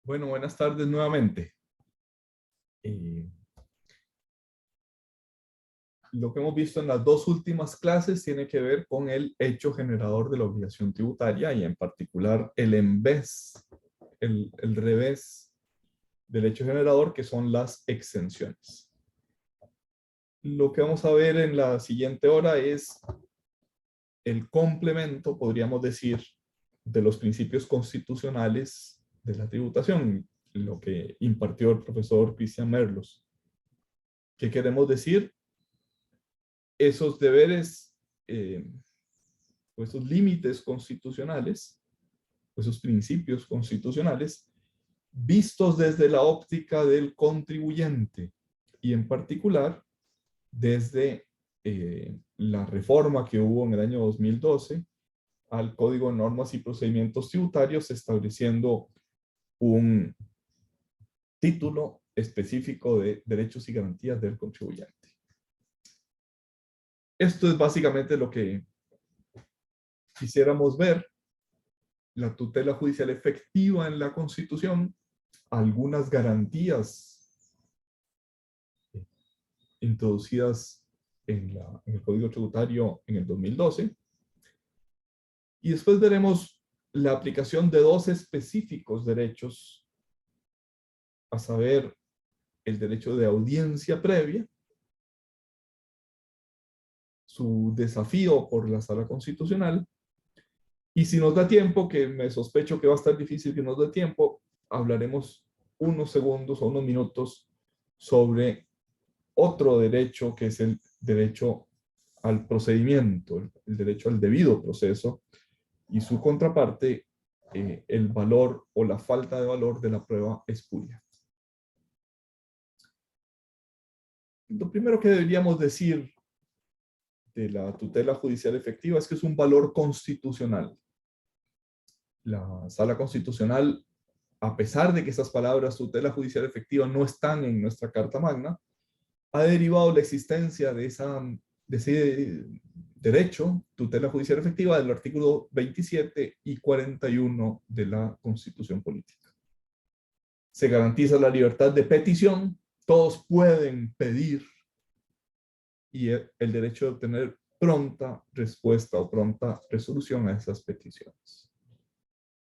Bueno, buenas tardes nuevamente. Eh, lo que hemos visto en las dos últimas clases tiene que ver con el hecho generador de la obligación tributaria y en particular el en vez, el revés del hecho generador, que son las exenciones. Lo que vamos a ver en la siguiente hora es el complemento, podríamos decir, de los principios constitucionales de la tributación, lo que impartió el profesor Christian Merlos. ¿Qué queremos decir? Esos deberes, o esos límites constitucionales, o esos principios constitucionales, vistos desde la óptica del contribuyente y en particular desde la reforma que hubo en el año 2012 al Código de Normas y Procedimientos Tributarios, estableciendo un título específico de derechos y garantías del contribuyente. Esto es básicamente lo que quisiéramos ver: la tutela judicial efectiva en la Constitución, algunas garantías introducidas en el Código Tributario en el 2012, y después veremos la aplicación de dos específicos derechos, a saber, el derecho de audiencia previa, su desafío por la Sala Constitucional, y si nos da tiempo, que me sospecho que va a estar difícil que nos dé tiempo, hablaremos unos segundos o unos minutos sobre otro derecho, que es el derecho al procedimiento, el derecho al debido proceso, y su contraparte, el valor o la falta de valor de la prueba espuria. Lo primero que deberíamos decir de la tutela judicial efectiva es que es un valor constitucional. La Sala Constitucional, a pesar de que esas palabras tutela judicial efectiva no están en nuestra Carta Magna, ha derivado la existencia de ese derecho, tutela judicial efectiva, del artículo 27 y 41 de la Constitución Política. Se garantiza la libertad de petición, todos pueden pedir, y el derecho de obtener pronta respuesta o pronta resolución a esas peticiones.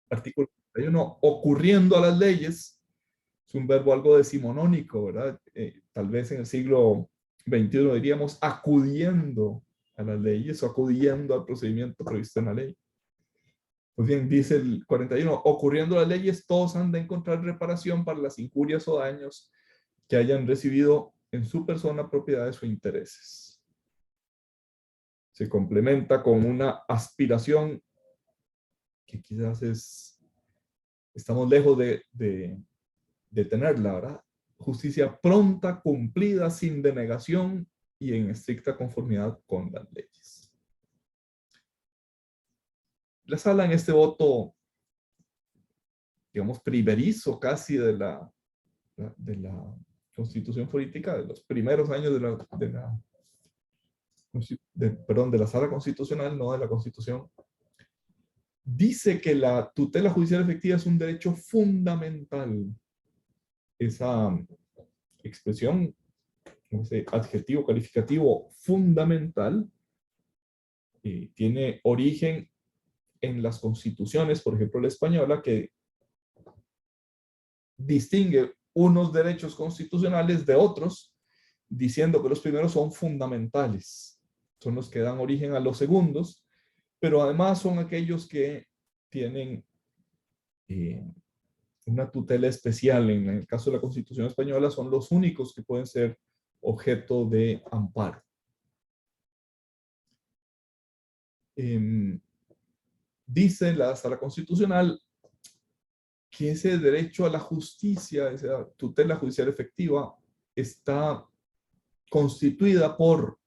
Artículo 41, ocurriendo a las leyes, es un verbo algo decimonónico, ¿verdad? Tal vez en el siglo XXI diríamos acudiendo a las leyes o acudiendo al procedimiento previsto en la ley. Pues bien, dice el 41, ocurriendo a las leyes, todos han de encontrar reparación para las injurias o daños que hayan recibido en su persona, propiedades o intereses. Se complementa con una aspiración que quizás estamos lejos de tenerla, ¿verdad? Justicia pronta, cumplida, sin denegación y en estricta conformidad con las leyes. La sala, en este voto, digamos, primerizo casi de la Constitución Política, de los primeros años de la Sala Constitucional, no de la Constitución, dice que la tutela judicial efectiva es un derecho fundamental. Esa expresión, ese adjetivo calificativo fundamental, tiene origen en las constituciones, por ejemplo la española, que distingue unos derechos constitucionales de otros, diciendo que los primeros son fundamentales, son los que dan origen a los segundos, pero además son aquellos que tienen una tutela especial. En el caso de la Constitución española, son los únicos que pueden ser objeto de amparo. Dice la Sala Constitucional que ese derecho a la justicia, esa tutela judicial efectiva, está constituida por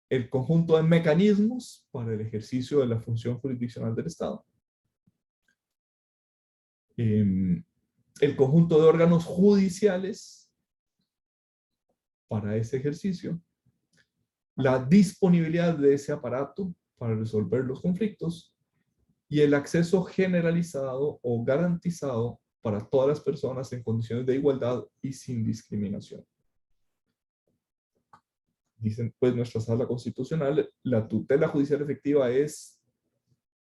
el conjunto de mecanismos para el ejercicio de la función jurisdiccional del Estado, el conjunto de órganos judiciales para ese ejercicio, la disponibilidad de ese aparato para resolver los conflictos y el acceso generalizado o garantizado para todas las personas en condiciones de igualdad y sin discriminación. Dicen pues nuestra sala constitucional, la tutela judicial efectiva es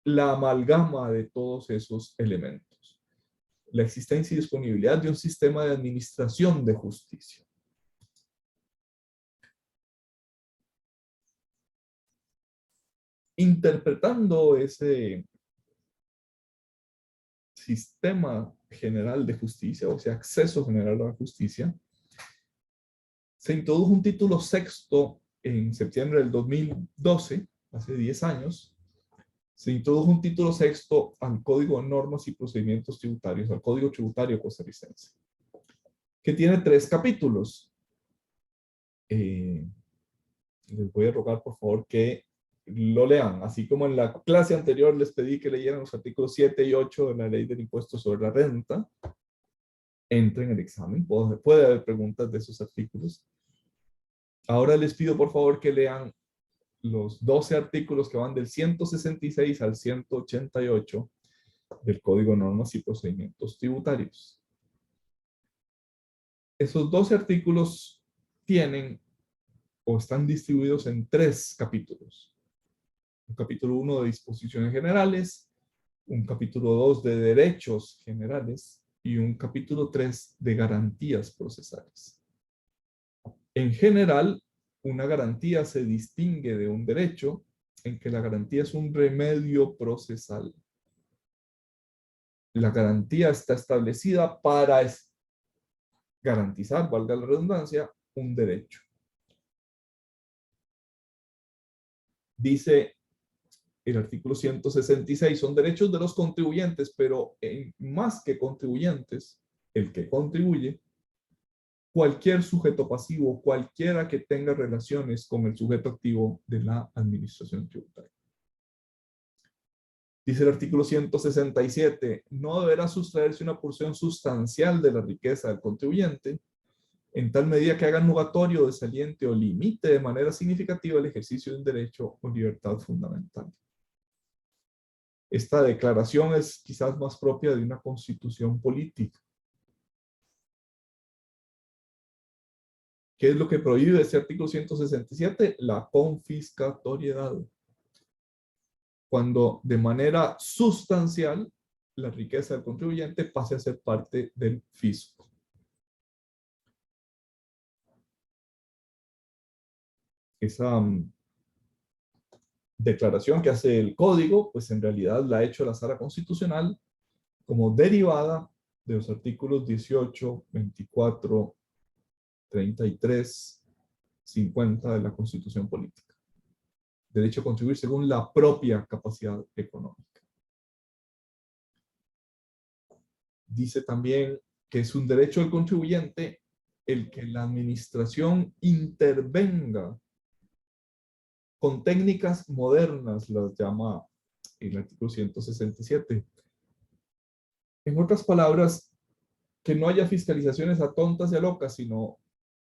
la amalgama de todos esos elementos. La existencia y disponibilidad de un sistema de administración de justicia. Interpretando ese sistema general de justicia, o sea, acceso general a la justicia, se introdujo un título sexto en septiembre del 2012, hace 10 años, se introdujo un título sexto al Código de Normas y Procedimientos Tributarios, al Código Tributario Costarricense, que tiene 3 capítulos. Les voy a rogar, por favor, que lo lean. Así como en la clase anterior les pedí que leyeran los artículos 7 y 8 de la Ley del Impuesto sobre la Renta, entren en el examen. Puede haber preguntas de esos artículos. Ahora les pido, por favor, que lean los 12 artículos que van del 166 al 188 del Código de Normas y Procedimientos Tributarios. Esos 12 artículos tienen o están distribuidos en 3 capítulos. Un capítulo 1 de disposiciones generales, un capítulo 2 de derechos generales y un capítulo 3 de garantías procesales. En general, una garantía se distingue de un derecho en que la garantía es un remedio procesal. La garantía está establecida para garantizar, valga la redundancia, un derecho. Dice el artículo 166, son derechos de los contribuyentes, pero más que contribuyentes, el que contribuye, cualquier sujeto pasivo, cualquiera que tenga relaciones con el sujeto activo de la administración tributaria. Dice el artículo 167, no deberá sustraerse una porción sustancial de la riqueza del contribuyente, en tal medida que haga nugatorio, desaliente o limite de manera significativa el ejercicio de un derecho o libertad fundamental. Esta declaración es quizás más propia de una constitución política. ¿Qué es lo que prohíbe este artículo 167? La confiscatoriedad. Cuando de manera sustancial la riqueza del contribuyente pase a ser parte del fisco. Esa declaración que hace el código, pues en realidad la ha hecho la Sala Constitucional como derivada de los artículos 18, 24, 33, 50 de la Constitución Política. Derecho a contribuir según la propia capacidad económica. Dice también que es un derecho del contribuyente el que la administración intervenga con técnicas modernas, las llama el artículo 167. En otras palabras, que no haya fiscalizaciones a tontas y a locas, sino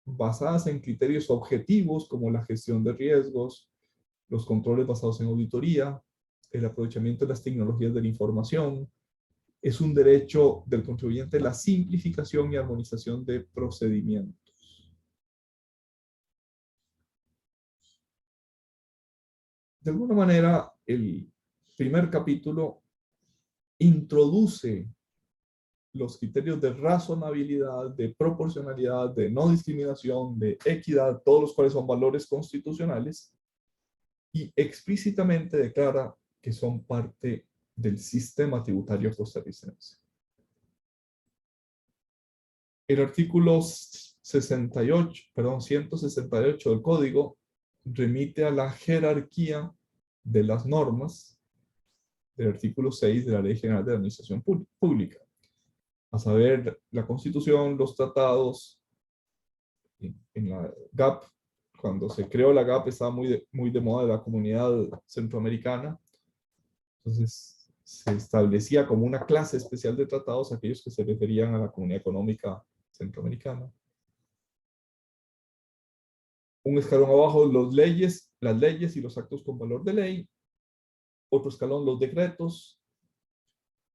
basadas en criterios objetivos como la gestión de riesgos, los controles basados en auditoría, el aprovechamiento de las tecnologías de la información. Es un derecho del contribuyente la simplificación y armonización de procedimientos. De alguna manera, el primer capítulo introduce los criterios de razonabilidad, de proporcionalidad, de no discriminación, de equidad, todos los cuales son valores constitucionales, y explícitamente declara que son parte del sistema tributario costarricense. El artículo 168 del Código remite a la jerarquía de las normas del artículo 6 de la Ley General de la Administración Pública. A saber, la Constitución, los tratados, en la GAP, cuando se creó la GAP estaba muy de moda de la comunidad centroamericana. Entonces se establecía como una clase especial de tratados aquellos que se referían a la comunidad económica centroamericana. Un escalón abajo, las leyes y los actos con valor de ley. Otro escalón, los decretos.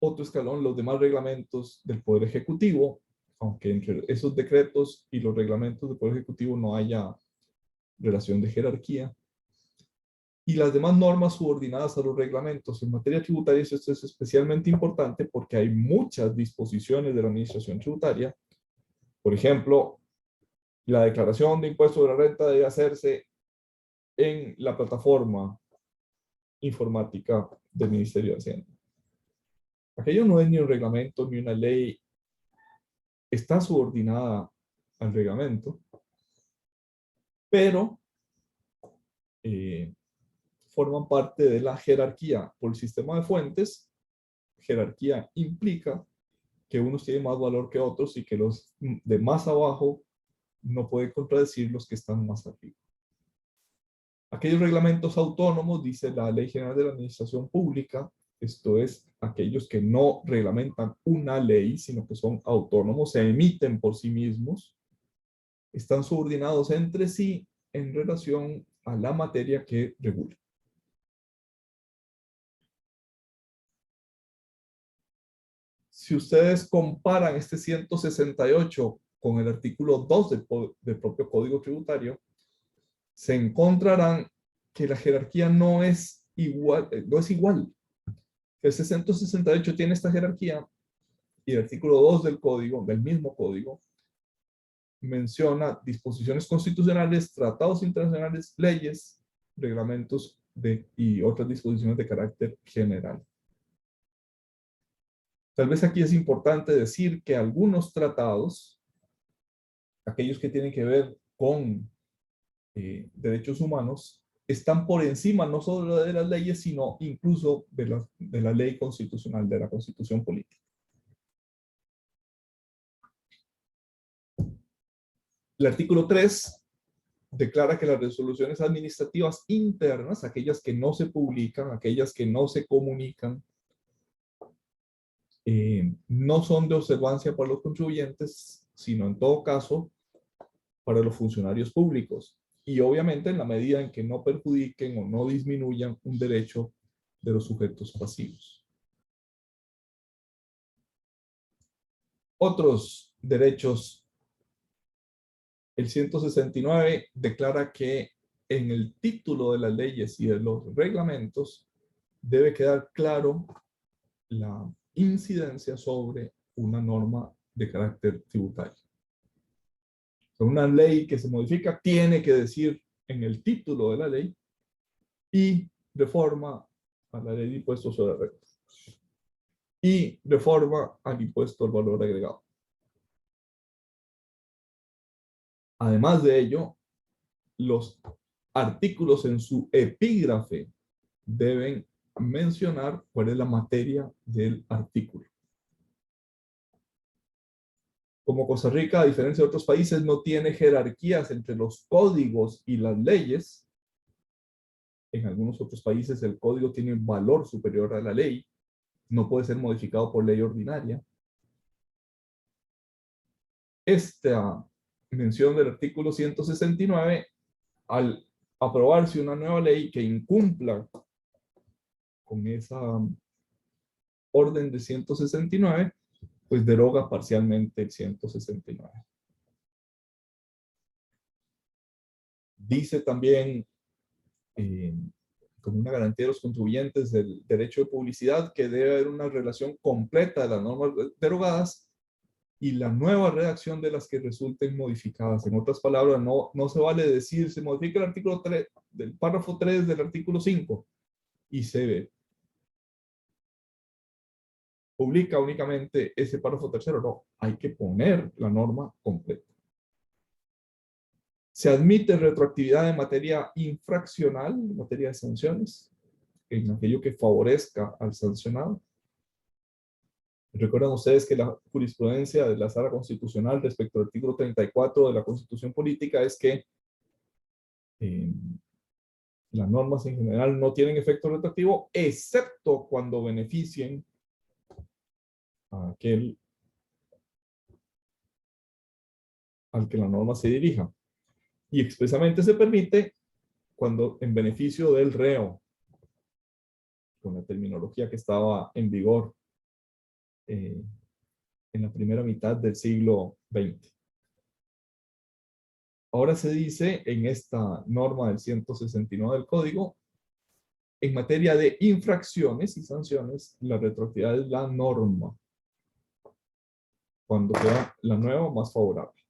Otro escalón, los demás reglamentos del Poder Ejecutivo, aunque entre esos decretos y los reglamentos del Poder Ejecutivo no haya relación de jerarquía. Y las demás normas subordinadas a los reglamentos. En materia tributaria esto es especialmente importante porque hay muchas disposiciones de la administración tributaria. Por ejemplo, la declaración de impuesto de la renta debe hacerse en la plataforma informática del Ministerio de Hacienda. Aquello no es ni un reglamento ni una ley, está subordinada al reglamento, pero forman parte de la jerarquía por el sistema de fuentes. Jerarquía implica que unos tienen más valor que otros y que los de más abajo no pueden contradecir los que están más arriba. Aquellos reglamentos autónomos, dice la Ley General de la Administración Pública, esto es, aquellos que no reglamentan una ley, sino que son autónomos, se emiten por sí mismos, están subordinados entre sí en relación a la materia que regula. Si ustedes comparan este 168 con el artículo 2 del propio Código Tributario, se encontrarán que la jerarquía no es igual. El 168 tiene esta jerarquía y el artículo 2 del código, del mismo código, menciona disposiciones constitucionales, tratados internacionales, leyes, reglamentos y otras disposiciones de carácter general. Tal vez aquí es importante decir que algunos tratados, aquellos que tienen que ver con derechos humanos, están por encima no solo de las leyes, sino incluso de la ley constitucional, de la constitución política. El artículo 3 declara que las resoluciones administrativas internas, aquellas que no se publican, aquellas que no se comunican, no son de observancia para los contribuyentes, sino en todo caso para los funcionarios públicos. Y obviamente en la medida en que no perjudiquen o no disminuyan un derecho de los sujetos pasivos. Otros derechos. El 169 declara que en el título de las leyes y de los reglamentos debe quedar claro la incidencia sobre una norma de carácter tributario. Una ley que se modifica tiene que decir en el título de la ley y reforma a la ley de impuestos sobre la renta y reforma al impuesto al valor agregado. Además de ello, los artículos en su epígrafe deben mencionar cuál es la materia del artículo. Como Costa Rica, a diferencia de otros países, no tiene jerarquías entre los códigos y las leyes. En algunos otros países el código tiene valor superior a la ley. No puede ser modificado por ley ordinaria. Esta mención del artículo 169, al aprobarse una nueva ley que incumpla con esa orden de 169, pues deroga parcialmente el 169. Dice también, como una garantía de los contribuyentes del derecho de publicidad, que debe haber una relación completa de las normas derogadas y la nueva redacción de las que resulten modificadas. En otras palabras, no se vale decir, se modifica el artículo 3, del párrafo 3 del artículo 5 y se publica únicamente ese párrafo tercero. No, hay que poner la norma completa. Se admite retroactividad en materia infraccional, en materia de sanciones, en aquello que favorezca al sancionado. Recuerdan ustedes que la jurisprudencia de la Sala Constitucional respecto al artículo 34 de la Constitución Política es que las normas en general no tienen efecto retroactivo, excepto cuando beneficien a aquel al que la norma se dirija. Y expresamente se permite cuando en beneficio del reo, con la terminología que estaba en vigor eh, en la primera mitad del siglo XX. Ahora se dice en esta norma del 169 del Código, en materia de infracciones y sanciones, la retroactividad es la norma, cuando sea la nueva más favorable.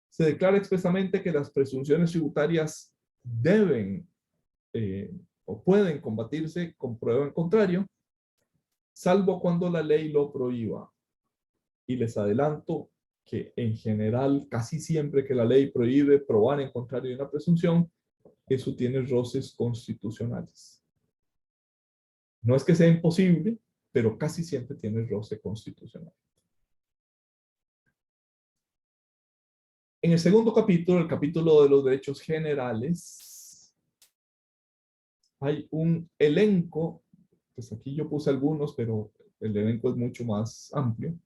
Se declara expresamente que las presunciones tributarias deben o pueden combatirse con prueba en contrario, salvo cuando la ley lo prohíba. Y les adelanto que en general, casi siempre que la ley prohíbe probar en contrario de una presunción, eso tiene roces constitucionales. No es que sea imposible, pero casi siempre tiene roce constitucional. En el segundo capítulo, el capítulo de los derechos generales, hay un elenco, pues aquí yo puse algunos, pero el elenco es mucho más amplio.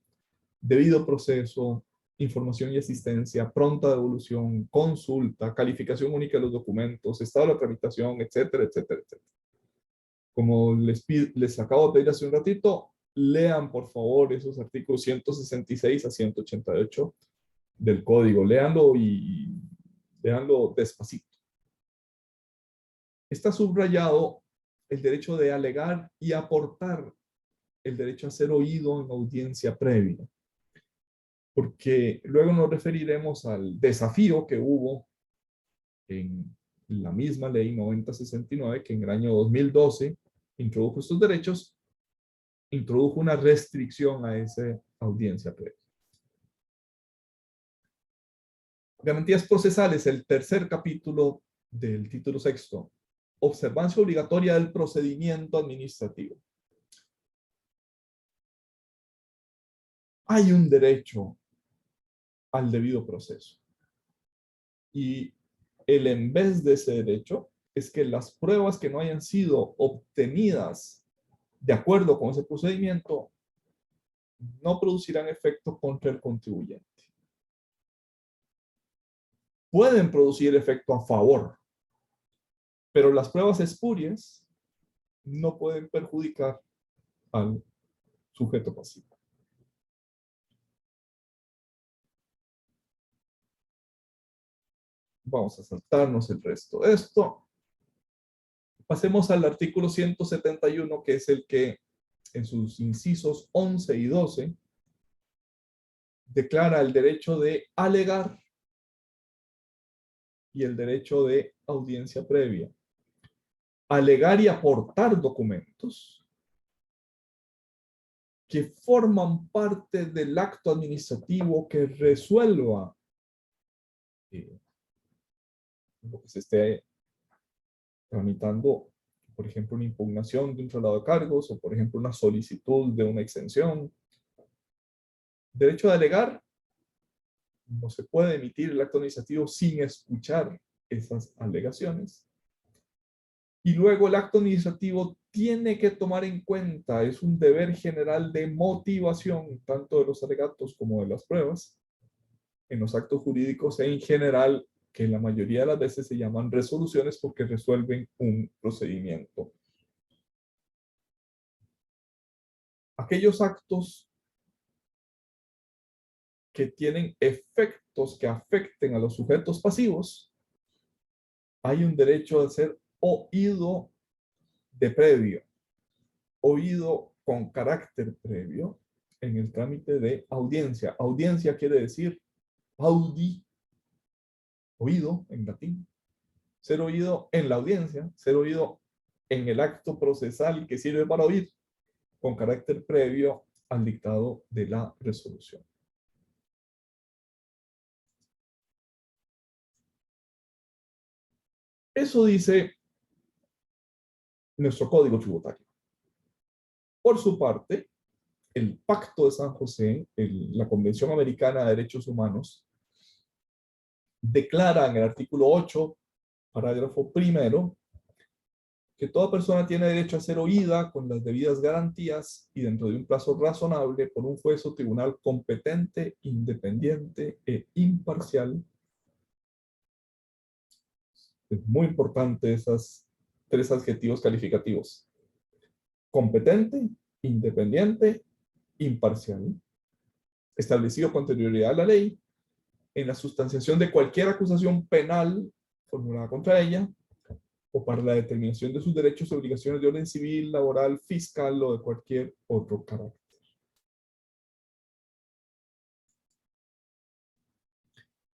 Debido proceso, información y asistencia, pronta devolución, consulta, calificación única de los documentos, estado de la tramitación, etcétera, etcétera, etcétera. Como les acabo de pedir hace un ratito, lean por favor esos artículos 166 a 188 del código. Léanlo y léanlo despacito. Está subrayado el derecho de alegar y aportar, el derecho a ser oído en audiencia previa, porque luego nos referiremos al desafío que hubo en la misma ley 9069, que en el año 2012 introdujo estos derechos, introdujo una restricción a esa audiencia previa. Garantías procesales, el tercer capítulo del título sexto. Observancia obligatoria del procedimiento administrativo. Hay un derecho al debido proceso. Y el en vez de ese derecho es que las pruebas que no hayan sido obtenidas de acuerdo con ese procedimiento no producirán efecto contra el contribuyente. Pueden producir efecto a favor, pero las pruebas espurias no pueden perjudicar al sujeto pasivo. Vamos a saltarnos el resto de esto. Pasemos al artículo 171, que es el que en sus incisos 11 y 12 declara el derecho de alegar y el derecho de audiencia previa. Alegar y aportar documentos que forman parte del acto administrativo que resuelva lo que se esté tramitando, por ejemplo, una impugnación de un traslado de cargos o, por ejemplo, una solicitud de una exención. Derecho de alegar, no se puede emitir el acto administrativo sin escuchar esas alegaciones. Y luego el acto administrativo tiene que tomar en cuenta, es un deber general de motivación, tanto de los alegatos como de las pruebas, en los actos jurídicos en general, que la mayoría de las veces se llaman resoluciones porque resuelven un procedimiento. Aquellos actos que tienen efectos que afecten a los sujetos pasivos, hay un derecho a ser oído de previo, oído con carácter previo en el trámite de audiencia. Audiencia quiere decir audi, oído en latín. Ser oído en la audiencia, ser oído en el acto procesal que sirve para oír, con carácter previo al dictado de la resolución. Eso dice nuestro Código Tributario. Por su parte, el Pacto de San José, la Convención Americana de Derechos Humanos, declara en el artículo 8, parágrafo primero, que toda persona tiene derecho a ser oída con las debidas garantías y dentro de un plazo razonable por un juez o tribunal competente, independiente e imparcial. Es muy importante esos tres adjetivos calificativos: competente, independiente, imparcial, establecido con anterioridad a la ley, en la sustanciación de cualquier acusación penal formulada contra ella, o para la determinación de sus derechos y obligaciones de orden civil, laboral, fiscal o de cualquier otro carácter.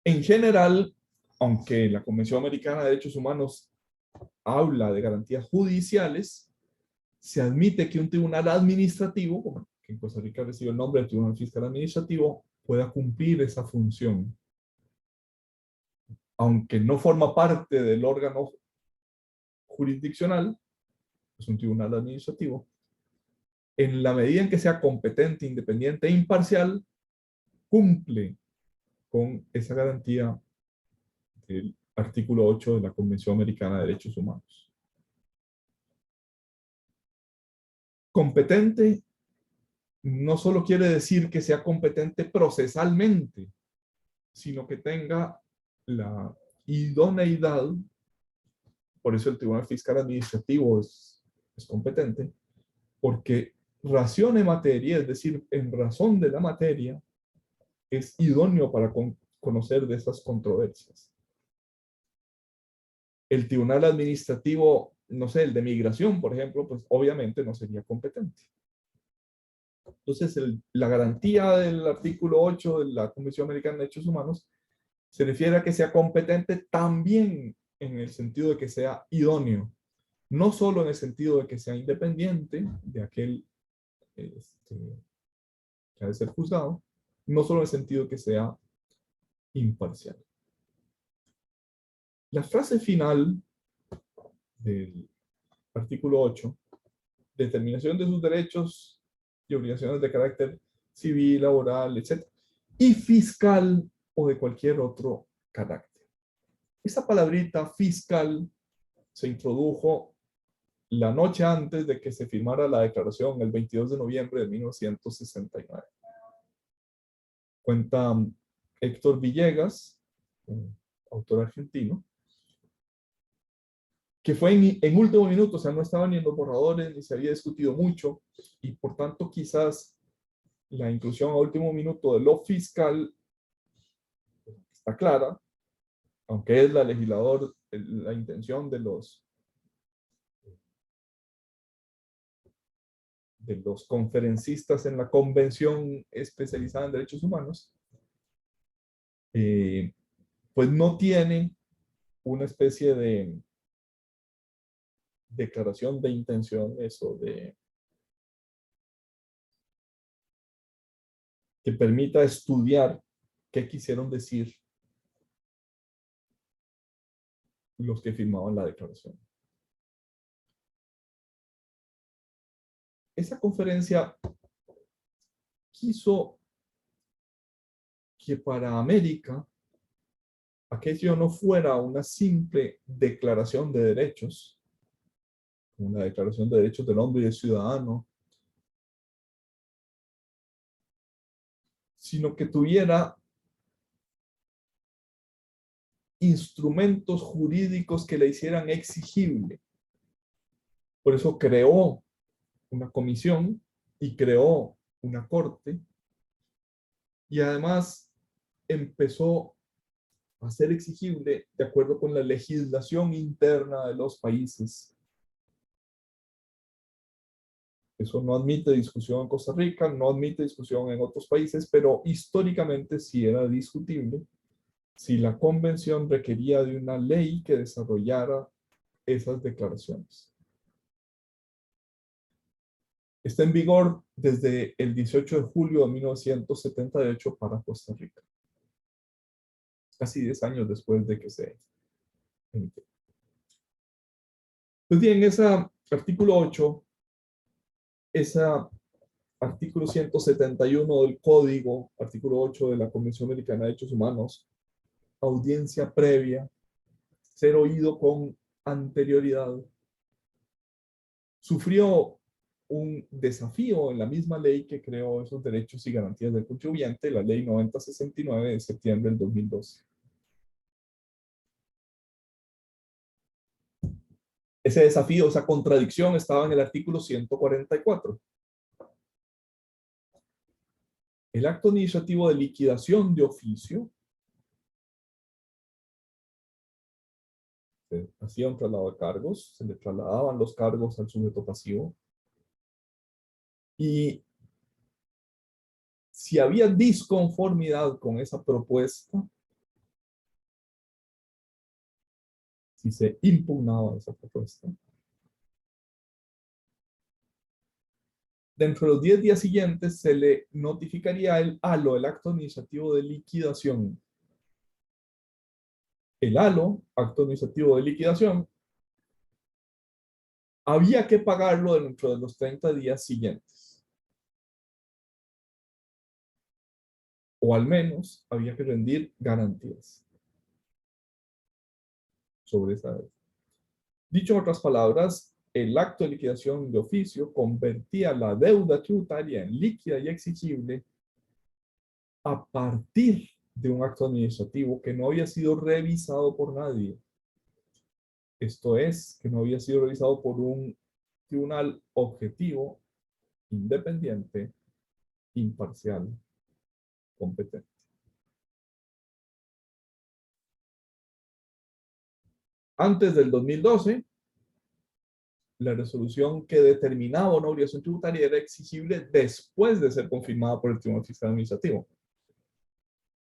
En general, aunque la Convención Americana de Derechos Humanos habla de garantías judiciales, se admite que un tribunal administrativo, como que en Costa Rica recibe el nombre de Tribunal Fiscal Administrativo, pueda cumplir esa función. Aunque no forma parte del órgano jurisdiccional, es un tribunal administrativo, en la medida en que sea competente, independiente e imparcial, cumple con esa garantía del artículo 8 de la Convención Americana de Derechos Humanos. Competente no solo quiere decir que sea competente procesalmente, sino que tenga la idoneidad, por eso el Tribunal Fiscal Administrativo es competente, porque racione materia, es decir, en razón de la materia, es idóneo para conocer de esas controversias. El Tribunal Administrativo, no sé, el de migración, por ejemplo, pues obviamente no sería competente. Entonces, la garantía del artículo 8 de la Convención Americana de Derechos Humanos se refiere a que sea competente también en el sentido de que sea idóneo, no solo en el sentido de que sea independiente de aquel que ha de ser juzgado, no solo en el sentido de que sea imparcial. La frase final del artículo 8, determinación de sus derechos y obligaciones de carácter civil, laboral, etc., y fiscal o de cualquier otro carácter. Esa palabrita fiscal se introdujo la noche antes de que se firmara la declaración, el 22 de noviembre de 1969. Cuenta Héctor Villegas, un autor argentino, que fue en último minuto, o sea, no estaba ni en los borradores, ni se había discutido mucho, y por tanto quizás la inclusión a último minuto de lo fiscal está clara, aunque es la intención de los conferencistas en la convención especializada en derechos humanos, pues no tiene una especie de declaración de intenciones o que permita estudiar qué quisieron decir los que firmaban la declaración. Esa conferencia quiso que para América aquello no fuera una simple declaración de derechos, una declaración de derechos del hombre y del ciudadano, sino que tuviera instrumentos jurídicos que le hicieran exigible. Por eso creó una comisión y creó una corte, y además empezó a ser exigible de acuerdo con la legislación interna de los países. Eso no admite discusión en Costa Rica, no admite discusión en otros países, pero históricamente sí era discutible si la convención requería de una ley que desarrollara esas declaraciones. Está en vigor desde el 18 de julio de 1978 para Costa Rica. Casi 10 años después de que se emitió. Pues bien, ese artículo 8, ese artículo 171 del Código, artículo 8 de la Convención Americana de Derechos Humanos, audiencia previa, ser oído con anterioridad, sufrió un desafío en la misma ley que creó esos derechos y garantías del contribuyente, la ley 9069 de septiembre del 2012. Ese desafío, esa contradicción estaba en el artículo 144. El acto administrativo de liquidación de oficio, se hacía un traslado de cargos, se le trasladaban los cargos al sujeto pasivo, y si había disconformidad con esa propuesta, si se impugnaba esa propuesta, dentro de los 10 días siguientes se le notificaría el ALO, el acto administrativo de liquidación. El ALO, acto administrativo de liquidación, había que pagarlo dentro de los 30 días siguientes. O al menos había que rendir garantías sobre esa deuda. Dicho en otras palabras, el acto de liquidación de oficio convertía la deuda tributaria en líquida y exigible a partir de un acto administrativo que no había sido revisado por nadie. Esto es, que no había sido revisado por un tribunal objetivo, independiente, imparcial, competente. Antes del 2012, la resolución que determinaba una obligación tributaria era exigible después de ser confirmada por el Tribunal Fiscal Administrativo.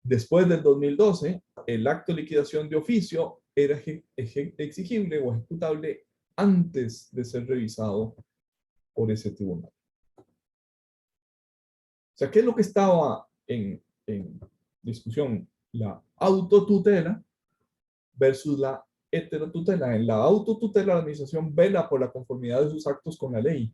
Después del 2012, el acto de liquidación de oficio era exigible o ejecutable antes de ser revisado por ese tribunal. O sea, ¿qué es lo que estaba en discusión? La autotutela versus la heterotutela. En la autotutela, la administración vela por la conformidad de sus actos con la ley.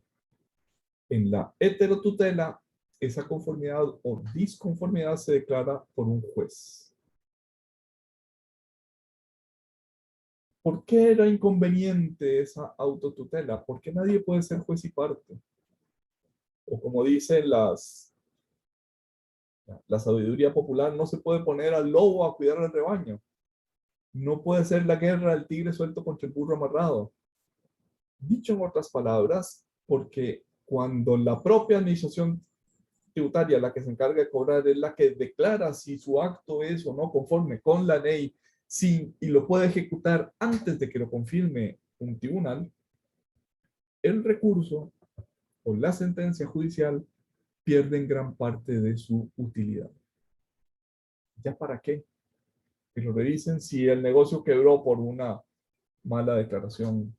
En la heterotutela, esa conformidad o disconformidad se declara por un juez. ¿Por qué era inconveniente esa autotutela? Porque nadie puede ser juez y parte. O como dicen la sabiduría popular, no se puede poner al lobo a cuidar al rebaño. No puede ser la guerra del tigre suelto contra el burro amarrado. Dicho en otras palabras, porque cuando la propia administración tributaria, la que se encarga de cobrar, es la que declara si su acto es o no conforme con la ley, y lo puede ejecutar antes de que lo confirme un tribunal, el recurso o la sentencia judicial pierden gran parte de su utilidad. ¿Ya para qué? Que lo revisen si el negocio quebró por una mala declaración,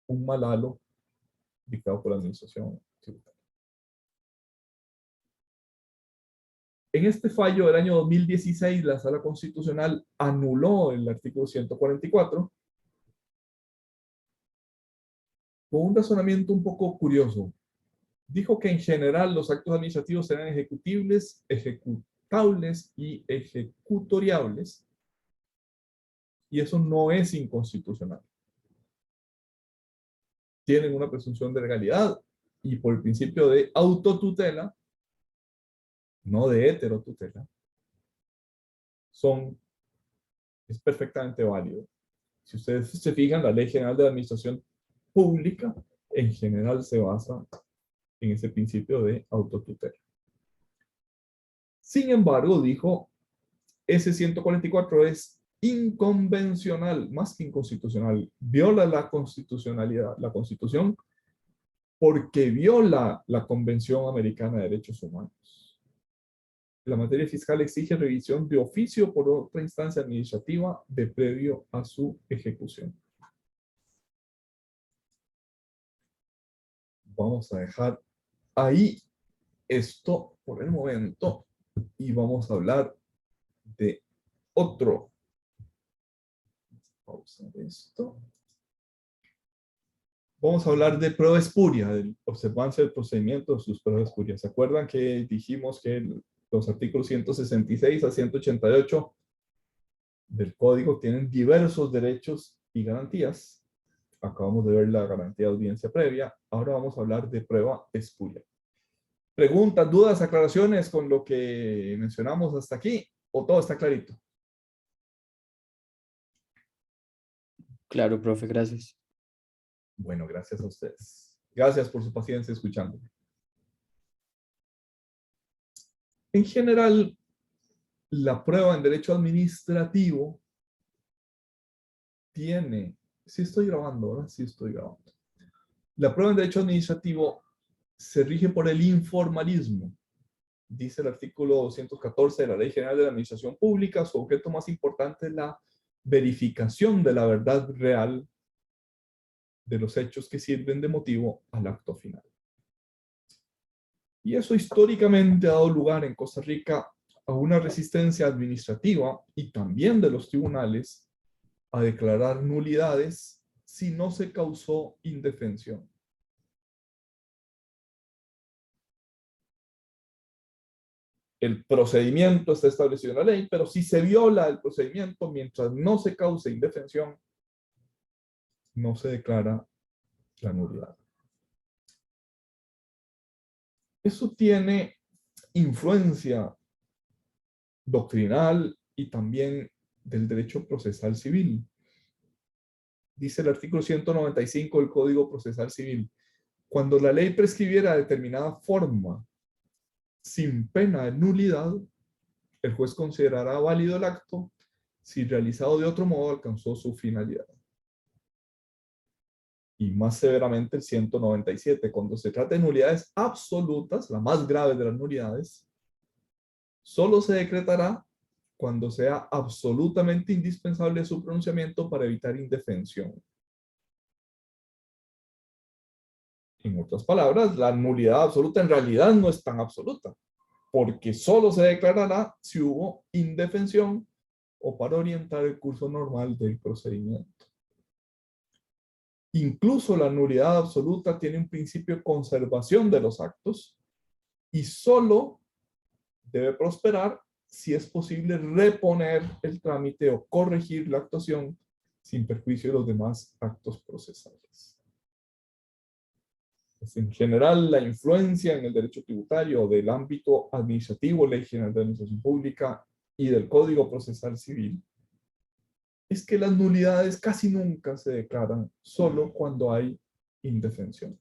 un mal halo dictado por la administración tributaria. En este fallo del año 2016, la Sala Constitucional anuló el artículo 144 con un razonamiento un poco curioso. Dijo que en general los actos administrativos serán ejecutibles, ejecutables y ejecutoriables, y eso no es inconstitucional. Tienen una presunción de legalidad y por el principio de autotutela, no de heterotutela, es perfectamente válido. Si ustedes se fijan, la Ley General de la Administración Pública en general se basa en ese principio de autotutela. Sin embargo, dijo, ese 144 es inconvencional, más que inconstitucional, viola la constitucionalidad, la Constitución, porque viola la Convención Americana de Derechos Humanos. La materia fiscal exige revisión de oficio por otra instancia administrativa de previo a su ejecución. Vamos a dejar ahí esto por el momento y vamos a hablar de otro. Pausa esto. Vamos a hablar de prueba espuria, de observancia del procedimiento de sus pruebas espurias. ¿Se acuerdan que dijimos que los artículos 166 a 188 del código tienen diversos derechos y garantías? Acabamos de ver la garantía de audiencia previa. Ahora vamos a hablar de prueba espuria. ¿Preguntas, dudas, aclaraciones con lo que mencionamos hasta aquí? ¿O todo está clarito? Claro, profe, gracias. Bueno, gracias a ustedes. Gracias por su paciencia escuchando. En general, la prueba en derecho administrativo tiene, sí estoy grabando, ¿verdad? Sí estoy grabando. La prueba en derecho administrativo se rige por el informalismo. Dice el artículo 214 de la Ley General de la Administración Pública, su objeto más importante es la verificación de la verdad real de los hechos que sirven de motivo al acto final. Y eso históricamente ha dado lugar en Costa Rica a una resistencia administrativa y también de los tribunales a declarar nulidades si no se causó indefensión. El procedimiento está establecido en la ley, pero si se viola el procedimiento mientras no se cause indefensión, no se declara la nulidad. Eso tiene influencia doctrinal y también del derecho procesal civil. Dice el artículo 195 del Código Procesal Civil: cuando la ley prescribiera determinada forma sin pena de nulidad, el juez considerará válido el acto si realizado de otro modo alcanzó su finalidad. Y más severamente el 197, cuando se trata de nulidades absolutas, la más grave de las nulidades, solo se decretará cuando sea absolutamente indispensable su pronunciamiento para evitar indefensión. En otras palabras, la nulidad absoluta en realidad no es tan absoluta, porque solo se declarará si hubo indefensión o para orientar el curso normal del procedimiento. Incluso la nulidad absoluta tiene un principio de conservación de los actos y solo debe prosperar si es posible reponer el trámite o corregir la actuación sin perjuicio de los demás actos procesales. Pues en general, la influencia en el derecho tributario del ámbito administrativo, Ley General de Administración Pública y del Código Procesal Civil es que las nulidades casi nunca se declaran, solo cuando hay indefensión.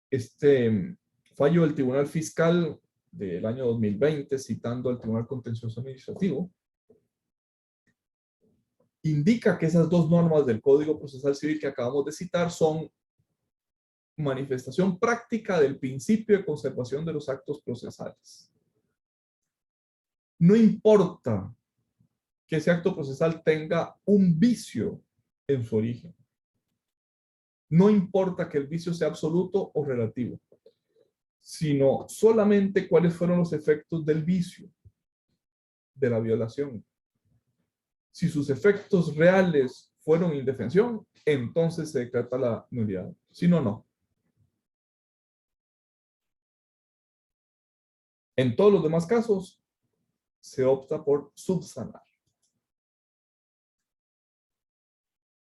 Este fallo del Tribunal Fiscal del año 2020, citando al Tribunal Contencioso Administrativo, indica que esas dos normas del Código Procesal Civil que acabamos de citar son manifestación práctica del principio de conservación de los actos procesales. No importa que ese acto procesal tenga un vicio en su origen. No importa que el vicio sea absoluto o relativo, sino solamente cuáles fueron los efectos del vicio, de la violación. Si sus efectos reales fueron indefensión, entonces se decreta la nulidad. Si no, no. En todos los demás casos, se opta por subsanar.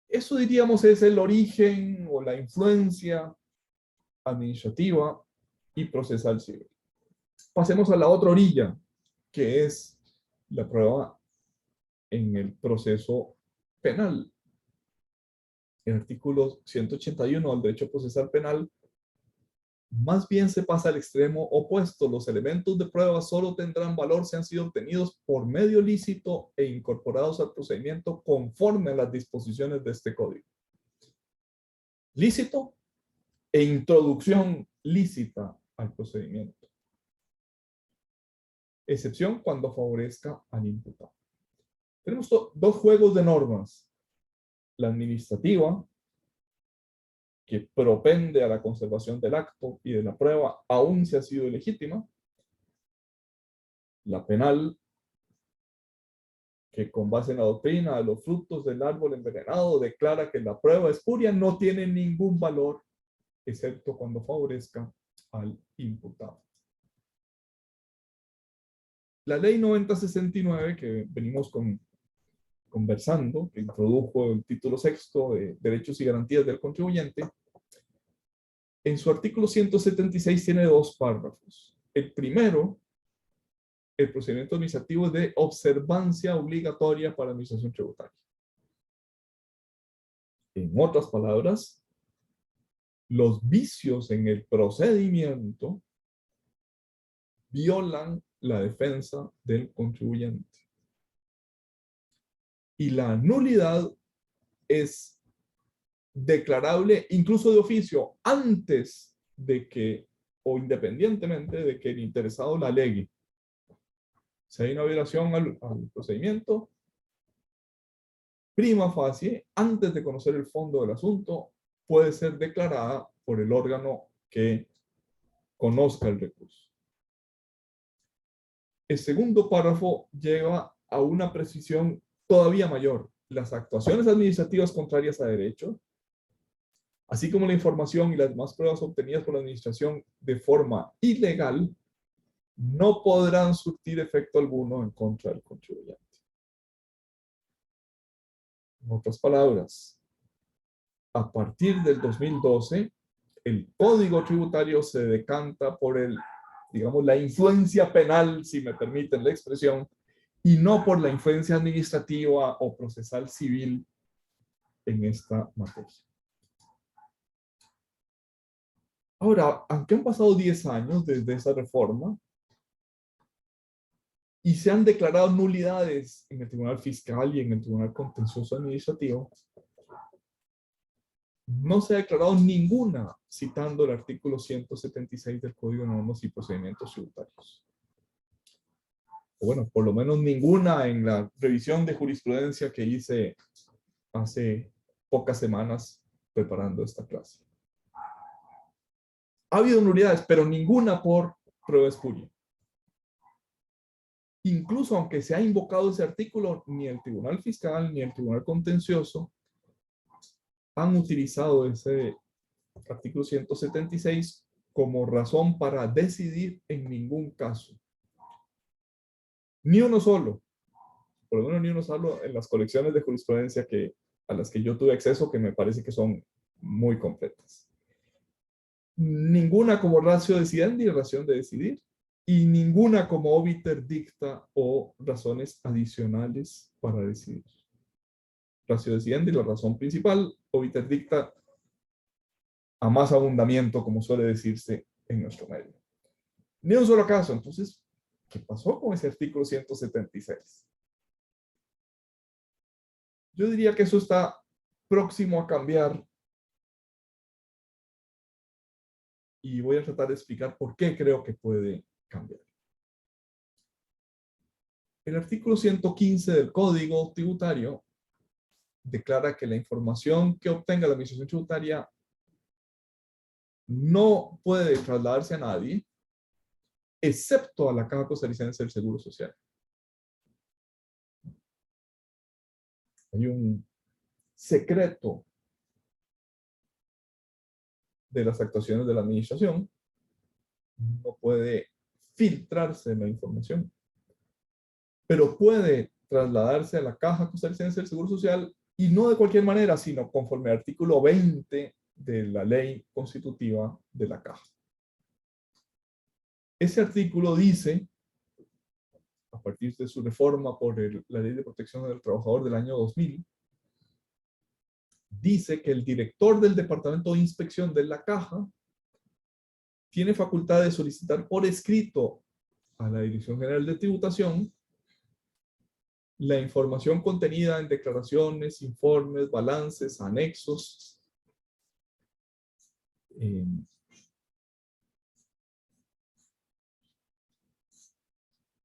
Eso, diríamos, es el origen o la influencia administrativa y procesal civil. Pasemos a la otra orilla, que es la prueba en el proceso penal. El artículo 181 del derecho procesal penal más bien se pasa al extremo opuesto. Los elementos de prueba solo tendrán valor si han sido obtenidos por medio lícito e incorporados al procedimiento conforme a las disposiciones de este código. Lícito e introducción lícita al procedimiento. Excepción cuando favorezca al imputado. Tenemos dos juegos de normas. La administrativa, que propende a la conservación del acto y de la prueba, aun si ha sido ilegítima. La penal, que con base en la doctrina de los frutos del árbol envenenado declara que la prueba espuria no tiene ningún valor, excepto cuando favorezca al imputado. La ley 9069, que venimos conversando, que introdujo el título sexto de Derechos y Garantías del Contribuyente, en su artículo 176 tiene dos párrafos. El primero, el procedimiento administrativo es de observancia obligatoria para la administración tributaria. En otras palabras, los vicios en el procedimiento violan la defensa del contribuyente. Y la nulidad es declarable incluso de oficio antes de que o independientemente de que el interesado la alegue. Si hay una violación al procedimiento, prima facie, antes de conocer el fondo del asunto, puede ser declarada por el órgano que conozca el recurso. El segundo párrafo lleva a una precisión todavía mayor. Las actuaciones administrativas contrarias a derecho, así como la información y las demás pruebas obtenidas por la administración de forma ilegal, no podrán surtir efecto alguno en contra del contribuyente. En otras palabras, a partir del 2012, el Código Tributario se decanta por digamos, la influencia penal, si me permiten la expresión, y no por la influencia administrativa o procesal civil en esta materia. Ahora, aunque han pasado 10 años desde esa reforma y se han declarado nulidades en el Tribunal Fiscal y en el Tribunal Contencioso Administrativo, no se ha declarado ninguna citando el artículo 176 del Código de Normas y Procedimientos Tributarios. O bueno, por lo menos ninguna en la revisión de jurisprudencia que hice hace pocas semanas preparando esta clase. Ha habido nulidades, pero ninguna por prueba espuria. Incluso aunque se ha invocado ese artículo, ni el Tribunal Fiscal ni el Tribunal Contencioso han utilizado ese artículo 176 como razón para decidir en ningún caso. Ni uno solo, por lo menos ni uno solo en las colecciones de jurisprudencia a las que yo tuve acceso, que me parece que son muy completas. Ninguna como ratio decidendi, razón de decidir, y ninguna como obiter dicta o razones adicionales para decidir. Ratio decidendi, la razón principal, obiter dicta, a más abundamiento, como suele decirse en nuestro medio. Ni un solo caso. Entonces, ¿qué pasó con ese artículo 176? Yo diría que eso está próximo a cambiar y voy a tratar de explicar por qué creo que puede cambiar. El artículo 115 del Código Tributario declara que la información que obtenga la Administración Tributaria no puede trasladarse a nadie, excepto a la Caja Costarricense del Seguro Social. Hay un secreto de las actuaciones de la administración, no puede filtrarse la información, pero puede trasladarse a la Caja Costarricense del Seguro Social y no de cualquier manera, sino conforme al artículo 20 de la ley constitutiva de la Caja. Ese artículo dice, a partir de su reforma por la Ley de Protección del Trabajador del año 2000, dice que el director del Departamento de Inspección de la Caja tiene facultad de solicitar por escrito a la Dirección General de Tributación la información contenida en declaraciones, informes, balances, anexos,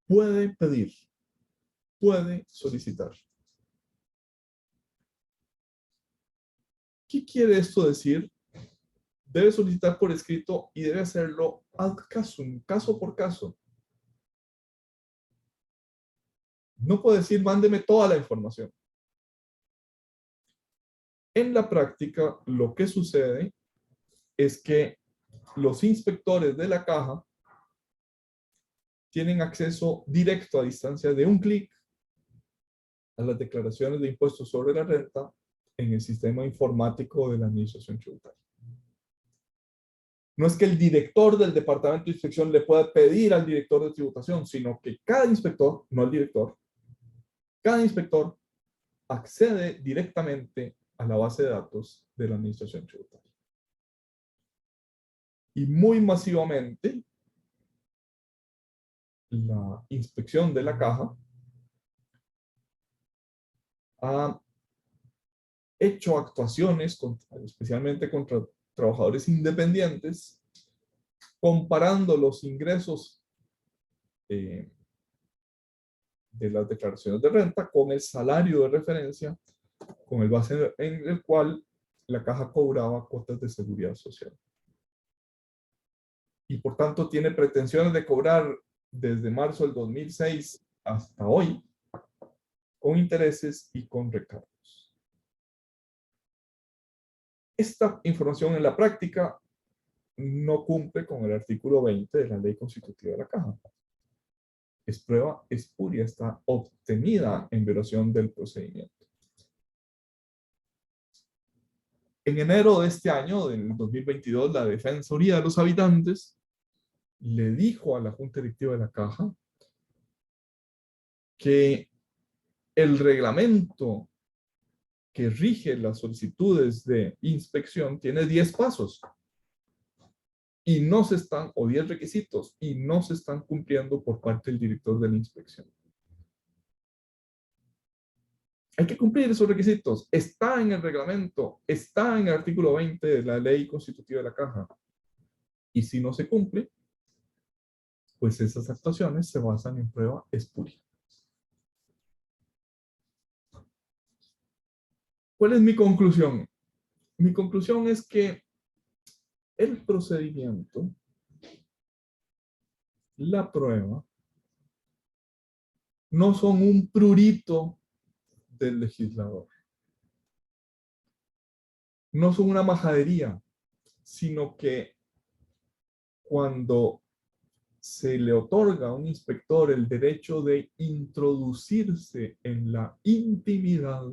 puede pedir, puede solicitar. ¿Qué quiere esto decir? Debe solicitar por escrito y debe hacerlo ad casum, caso por caso. No puede decir, mándeme toda la información. En la práctica, lo que sucede es que los inspectores de la Caja tienen acceso directo a distancia de un clic a las declaraciones de impuestos sobre la renta en el sistema informático de la Administración Tributaria. No es que el director del Departamento de Inspección le pueda pedir al director de tributación, sino que cada inspector, no el director, cada inspector accede directamente a la base de datos de la Administración Tributaria. Y muy masivamente, la inspección de la caja ha hecho actuaciones, especialmente contra trabajadores independientes, comparando los ingresos eh, de las declaraciones de renta con el salario de referencia, con el base en el cual la caja cobraba cuotas de seguridad social. Y por tanto tiene pretensiones de cobrar desde marzo del 2006 hasta hoy, con intereses y con recargos. Esta información en la práctica no cumple con el artículo 20 de la ley constitutiva de la caja. Es prueba espuria, está obtenida en violación del procedimiento. En enero de este año, del 2022, la Defensoría de los Habitantes le dijo a la Junta Directiva de la Caja que el reglamento que rige las solicitudes de inspección tiene 10 pasos y no se están, o 10 requisitos, y no se están cumpliendo por parte del director de la inspección. Hay que cumplir esos requisitos. Está en el reglamento, está en el artículo 20 de la ley constitutiva de la caja. Y si no se cumple, pues esas actuaciones se basan en prueba espuria. ¿Cuál es mi conclusión? Mi conclusión es que el procedimiento, la prueba, no son un prurito del legislador. No son una majadería, sino que cuando se le otorga a un inspector el derecho de introducirse en la intimidad,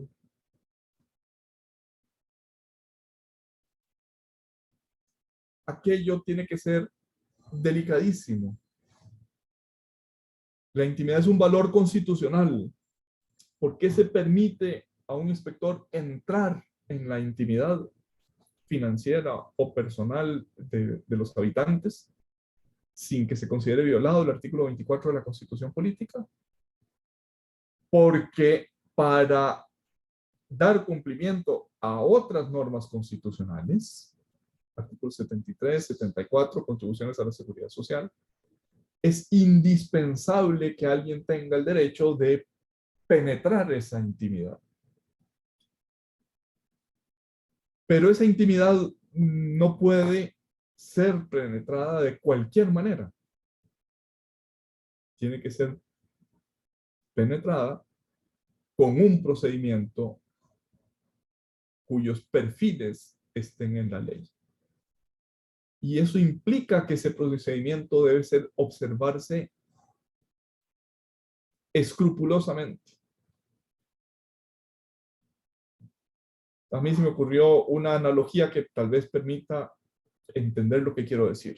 aquello tiene que ser delicadísimo. La intimidad es un valor constitucional. ¿Por qué se permite a un inspector entrar en la intimidad financiera o personal de los habitantes sin que se considere violado el artículo 24 de la Constitución Política? Porque para dar cumplimiento a otras normas constitucionales, artículos 73, 74, contribuciones a la seguridad social, es indispensable que alguien tenga el derecho de penetrar esa intimidad. Pero esa intimidad no puede ser penetrada de cualquier manera. Tiene que ser penetrada con un procedimiento cuyos perfiles estén en la ley. Y eso implica que ese procedimiento debe observarse escrupulosamente. A mí se me ocurrió una analogía que tal vez permita entender lo que quiero decir.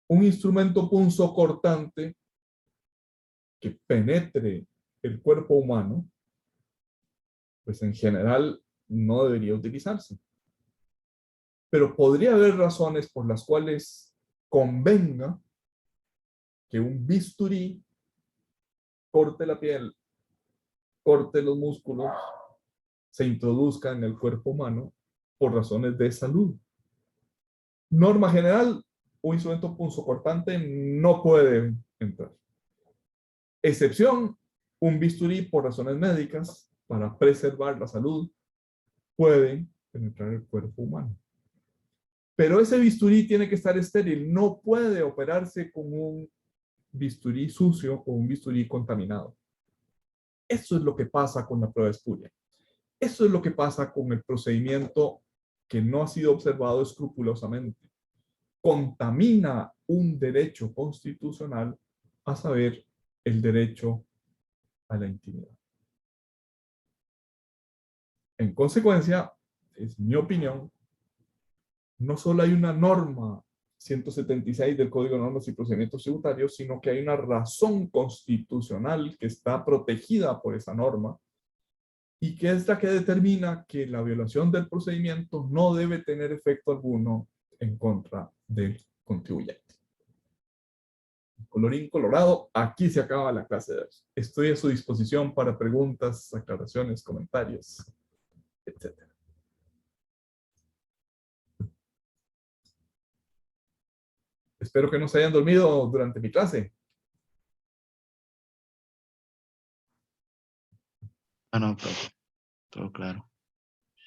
Un instrumento punzocortante que penetre el cuerpo humano, pues en general no debería utilizarse. Pero podría haber razones por las cuales convenga que un bisturí corte la piel, corte los músculos, se introduzca en el cuerpo humano por razones de salud. Norma general, un instrumento punzocortante no puede entrar. Excepción, un bisturí por razones médicas para preservar la salud puede penetrar el cuerpo humano. Pero ese bisturí tiene que estar estéril, no puede operarse con un bisturí sucio o un bisturí contaminado. Eso es lo que pasa con la prueba espuria. Eso es lo que pasa con el procedimiento que no ha sido observado escrupulosamente. Contamina un derecho constitucional, a saber, el derecho a la intimidad. En consecuencia, es mi opinión, no solo hay una norma 176 del Código de Normas y Procedimientos Tributarios, sino que hay una razón constitucional que está protegida por esa norma y que es la que determina que la violación del procedimiento no debe tener efecto alguno en contra del contribuyente. Colorín colorado, aquí se acaba la clase de hoy. Estoy a su disposición para preguntas, aclaraciones, comentarios, etc. Espero que no se hayan dormido durante mi clase. Ah, no, profe, todo claro.